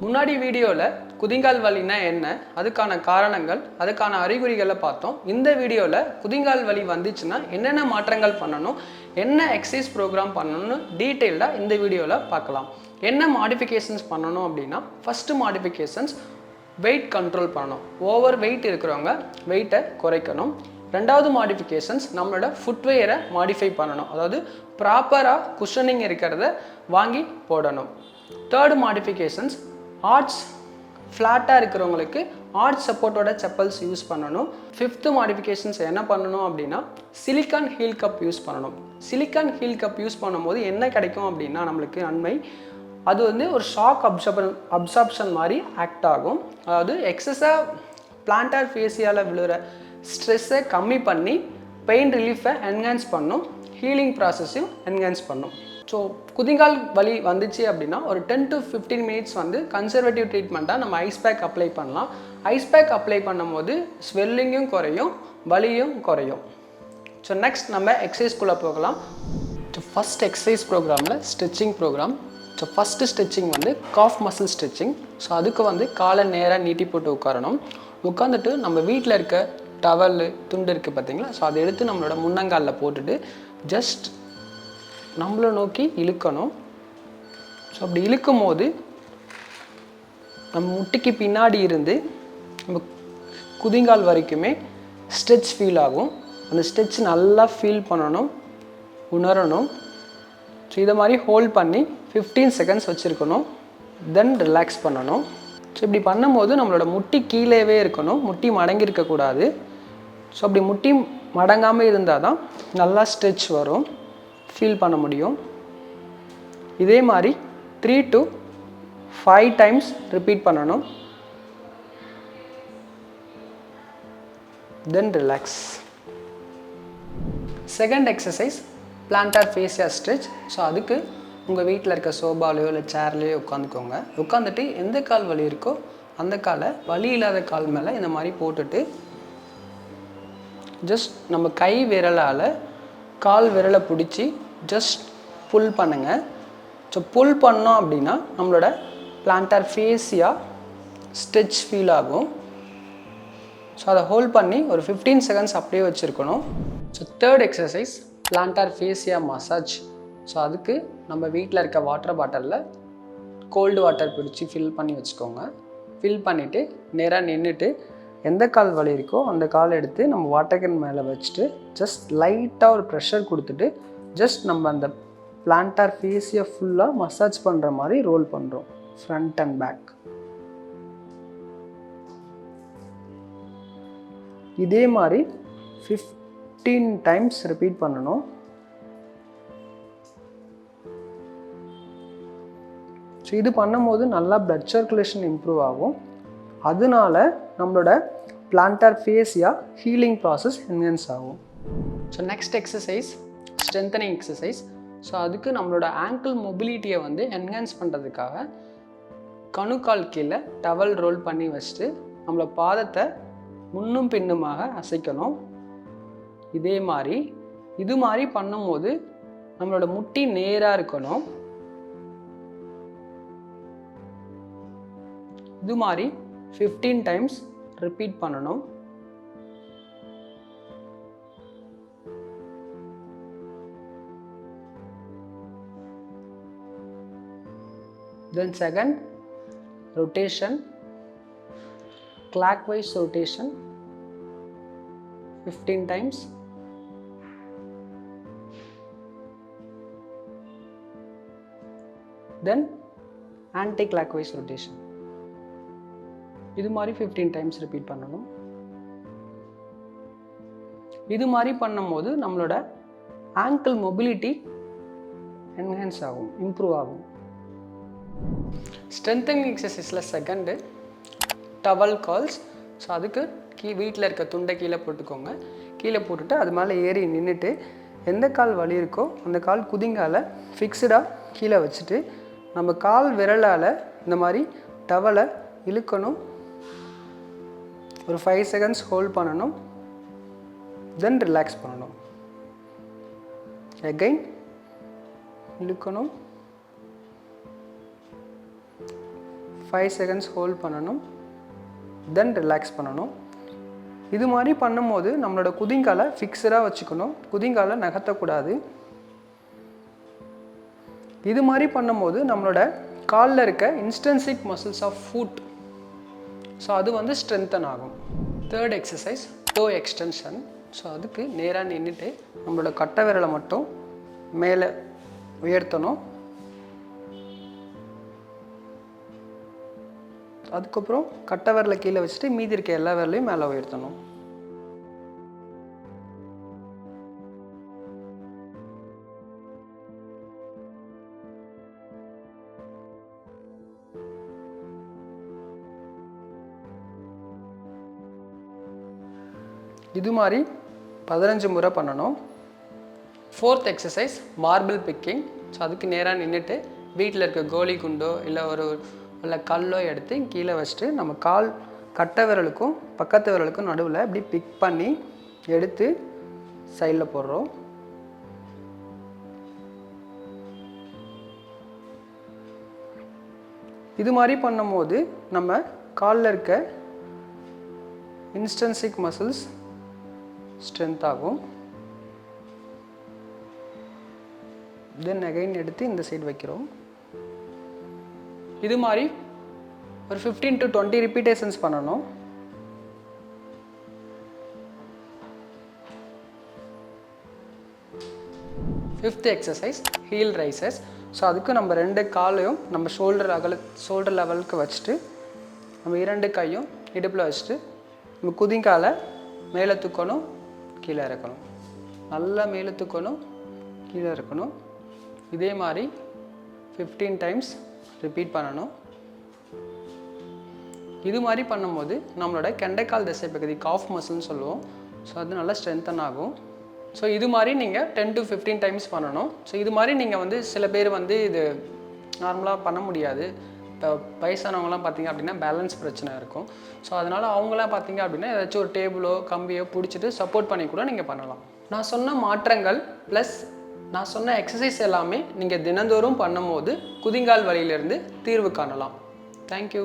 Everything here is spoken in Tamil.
முன்னாடி வீடியோவில் குதிங்கால் வலினா என்ன, அதுக்கான காரணங்கள், அதுக்கான அறிகுறிகளை பார்த்தோம். இந்த வீடியோவில் குதிங்கால் வலி வந்துச்சுன்னா என்னென்ன மாற்றங்கள் பண்ணணும், என்ன எக்ஸசைஸ் ப்ரோக்ராம் பண்ணணும்னு டீட்டெயில்டாக இந்த வீடியோவில் பார்க்கலாம். என்ன மாடிஃபிகேஷன்ஸ் பண்ணணும் அப்படின்னா, ஃபஸ்ட்டு மாடிஃபிகேஷன்ஸ் வெயிட் கண்ட்ரோல் பண்ணணும். ஓவர் வெயிட் இருக்கிறவங்க வெயிட்டை குறைக்கணும். ரெண்டாவது மாடிஃபிகேஷன்ஸ் நம்மளோட ஃபுட்வேரை மாடிஃபை பண்ணணும். அதாவது ப்ராப்பராக குஷனிங் இருக்கிறத வாங்கி போடணும். தேர்டு மாடிஃபிகேஷன்ஸ் ஆர்ட்ஸ் ஃப்ளாட்டாக இருக்கிறவங்களுக்கு ஆர்ட்ஸ் சப்போர்ட்டோட செப்பல்ஸ் யூஸ் பண்ணணும். ஃபிஃப்த்து மாடிஃபிகேஷன்ஸ் என்ன பண்ணணும் அப்படின்னா சிலிக்கான் ஹீல் கப் யூஸ் பண்ணணும். சிலிக்கான் ஹீல் கப் யூஸ் பண்ணும்போது என்ன கிடைக்கும் அப்படின்னா நம்மளுக்கு நன்மை, அது ஒரு ஷாக் அப்சார்ப்ஷன் மாதிரி ஆக்ட் ஆகும். அதாவது எக்ஸஸாக பிளான்டார் ஃபேசியால் விழுற ஸ்ட்ரெஸ்ஸை கம்மி பண்ணி பெயின் ரிலீஃபை என்ஹான்ஸ் பண்ணும், ஹீலிங் ப்ராசஸையும் என்ஹான்ஸ் பண்ணும். ஸோ குதிங்கால் வலி வந்துச்சு அப்படின்னா ஒரு 10 to 15 மினிட்ஸ் கன்சர்வேட்டிவ் ட்ரீட்மெண்ட்டாக நம்ம ஐஸ் பேக் அப்ளை பண்ணலாம். ஐஸ் பேக் அப்ளை பண்ணும்போது ஸ்வெல்லிங்கும் குறையும், வலியும் குறையும். ஸோ நெக்ஸ்ட் நம்ம எக்ஸசைஸ்குள்ளே போகலாம். ஸோ ஃபஸ்ட் எக்ஸசைஸ் ப்ரோக்ராமில் stretching program. So first stretching calf muscle stretching. So அதுக்கு காலை நேராக நீட்டி போட்டு உட்காரணும். உட்காந்துட்டு நம்ம வீட்டில் இருக்க டவல் துண்டு இருக்குது பார்த்தீங்களா, ஸோ அதை எடுத்து நம்மளோட முன்னங்காலில் போட்டுட்டு ஜஸ்ட் நம்மளை நோக்கி இழுக்கணும். ஸோ அப்படி இழுக்கும் போது நம்ம முட்டிக்கு பின்னாடி இருந்து நம்ம குதிங்கால் வரைக்குமே ஸ்ட்ரெச் ஃபீல் ஆகும். அந்த ஸ்ட்ரெச் நல்லா ஃபீல் பண்ணணும், உணரணும். ஸோ இதை மாதிரி ஹோல்ட் பண்ணி 15 செகண்ட்ஸ் வச்சுருக்கணும். தென் ரிலாக்ஸ் பண்ணணும். ஸோ இப்படி பண்ணும்போது நம்மளோட முட்டி கீழேவே இருக்கணும், முட்டி மடங்கி இருக்கக்கூடாது. ஸோ அப்படி முட்டி மடங்காமல் இருந்தால் தான் நல்லா ஸ்ட்ரெச் வரும், ஃபீல் பண்ண முடியும். இதே மாதிரி 3 to 5 டைம்ஸ் ரிப்பீட் பண்ணணும். Then relax. Second exercise plantar fascia stretch. So அதுக்கு உங்கள் வீட்டில் இருக்க சோபாலையோ இல்லை சேர்லையோ உட்காந்துக்கோங்க. உட்காந்துட்டு எந்த கால் வலி இருக்கோ அந்த காலை வலி இல்லாத கால் மேலே இந்த மாதிரி போட்டுட்டு ஜஸ்ட் நம்ம கை விரலால் கால் விரலை பிடிச்சி ஜஸ்ட் புல் பண்ணுங்கள். ஸோ புல் பண்ணோம் அப்படின்னா நம்மளோட பிளான்டார் ஃபேசியா ஸ்ட்ரெச் ஃபீல் ஆகும். ஸோ அதை ஹோல்ட் பண்ணி ஒரு 15 செகண்ட்ஸ் அப்படியே வச்சுருக்கணும். So third exercise plantar fascia massage. So அதுக்கு நம்ம வீட்டில் இருக்க வாட்டர் பாட்டிலில் கோல்டு வாட்டர் பிடிச்சி ஃபில் பண்ணி வச்சுக்கோங்க. ஃபில் பண்ணிவிட்டு நேராக நின்றுட்டு எந்த கால் வலி இருக்கோ அந்த கால் எடுத்து நம்ம வாட்டர் கேன் மேலே வச்சுட்டு ஜஸ்ட் லைட்டாக ஒரு ப்ரெஷர் கொடுத்துட்டு ஜஸ்ட் நம்ம அந்த பிளான்டார் ஃபேஸியை ஃபுல்லாக மசாஜ் பண்ணுற மாதிரி ரோல் பண்ணுறோம், ஃப்ரண்ட் அண்ட் பேக். இதே மாதிரி 15 டைம்ஸ் ரிப்பீட் பண்ணணும். ஸோ இது பண்ணும்போது நல்லா பிளட் சர்க்குலேஷன் இம்ப்ரூவ் ஆகும். அதனால நம்மளோட plantar fascia healing process enhance ஆகும். So next exercise strengthening exercise. So அதுக்கு நம்மளோட ஆங்கிள் மொபிலிட்டியை என்ஹான்ஸ் பண்ணுறதுக்காக கணுக்கால் கீழே டவல் ரோல் பண்ணி வச்சுட்டு நம்மளோட பாதத்தை முன்னும் பின்னுமாக அசைக்கணும். இது மாதிரி பண்ணும்போது நம்மளோட முட்டி நேராக இருக்கணும். இது மாதிரி 15 டைம்ஸ் ரிப்பீட் பண்ணணும். Then second rotation, clockwise rotation 15 times. Then anti-clockwise rotation. இது மாதிரி 15 டைம்ஸ் ரிப்பீட் பண்ணணும். இது மாதிரி பண்ணும்போது நம்மளோட ஆங்கிள் மொபிலிட்டி என்ஹான்ஸ் ஆகும், இம்ப்ரூவ் ஆகும். ஸ்ட்ரென்தனிங் எக்ஸசைஸில் செகண்டு டவல் கால்ஸ். ஸோ அதுக்கு வீட்டில் இருக்க துண்டை கீழே போட்டுக்கோங்க. கீழே போட்டுட்டு அது மேலே ஏறி நின்றுட்டு எந்த கால் வலி இருக்கோ அந்த கால் குதிங்கால ஃபிக்ஸ்டாக கீழே வச்சுட்டு நம்ம கால் விரலால் இந்த மாதிரி டவலை இழுக்கணும். ஒரு 5 செகண்ட்ஸ் ஹோல்ட் பண்ணணும். தென் ரிலாக்ஸ் பண்ணணும். அகைன் இழுக்கணும், 5 செகண்ட்ஸ் ஹோல்ட் பண்ணணும், தென் ரிலாக்ஸ் பண்ணணும். இது மாதிரி பண்ணும்போது நம்மளோட குதிங்காலை ஃபிக்ஸடாக வச்சுக்கணும், குதிங்காலை நகர்த்தக்கூடாது. இது மாதிரி பண்ணும்போது நம்மளோட காலில் இருக்க இன்ஸ்டன்சிக் மசில்ஸ் ஆஃப் ஃபுட் ஸோ அது வந்து ஸ்ட்ரென்தன் ஆகும். Third exercise to extension. So அதுக்கு நேராக நின்றுட்டு நம்மளோட கட்டை விரலை மட்டும் மேலே உயர்த்தணும். அதுக்கப்புறம் கட்டை விரலை கீழே வச்சுட்டு மீதி இருக்க எல்லா விரலையும் மேலே உயர்த்தணும். இது மாதிரி 15 முறை பண்ணணும். Fourth exercise marble picking. So அதுக்கு நேராக நின்றுட்டு வீட்டில் இருக்க கோலி குண்டோ இல்லை கல்லோ எடுத்து கீழே வச்சுட்டு நம்ம கால் கட்டை விரலுக்கும் பக்கத்து விரலுக்கும் நடுவில் இப்படி பிக் பண்ணி எடுத்து சைடில் போடுறோம். இது மாதிரி பண்ணும்போது நம்ம காலில் இருக்க இன்ஸ்டன்சிக் மசில்ஸ் ஸ்ட்ரென்த் ஆகும். தென் அகைன் எடுத்து இந்த சைடு வைக்கிறோம். இது மாதிரி ஒரு 15 to 20 ரிப்பீட்டேஷன்ஸ் பண்ணணும். Fifth exercise heel raises. So அதுக்கு நம்ம 2 காலையும் நம்ம ஷோல்டர் லெவலுக்கு வச்சுட்டு நம்ம 2 கையும் இடுப்பில் வச்சுட்டு நம்ம குதிங்காலை மேலே தூக்கணும், கீழே இறக்கணும், நல்லா மேலே தூக்கணும், கீழே இறக்கணும். இதே மாதிரி 15 டைம்ஸ் ரிப்பீட் பண்ணணும். இது மாதிரி பண்ணும்போது நம்மளோட கெண்டைக்கால் திசை பகுதி காஃப் மசில்னு சொல்லுவோம். ஸோ அது நல்லா ஸ்ட்ரென்தன் ஆகும். ஸோ இது மாதிரி நீங்கள் 10 to 15 டைம்ஸ் பண்ணணும். ஸோ இது மாதிரி நீங்கள் வந்து சில பேர் வந்து இது நார்மலாக பண்ண முடியாது. இப்போ வயசானவங்களாம் பார்த்திங்க அப்படின்னா பேலன்ஸ் பிரச்சனை இருக்கும். ஸோ அதனால் அவங்களாம் பார்த்திங்க அப்படின்னா ஏதாச்சும் ஒரு டேபிளோ கம்பியோ பிடிச்சிட்டு சப்போர்ட் பண்ணி கூட நீங்கள் பண்ணலாம். நான் சொன்ன மாற்றங்கள் ப்ளஸ் நான் சொன்ன எக்ஸசைஸ் எல்லாமே நீங்கள் தினந்தோறும் பண்ணும்போது குதிங்கால் வலியிலிருந்து தீர்வு காணலாம். தேங்க்யூ.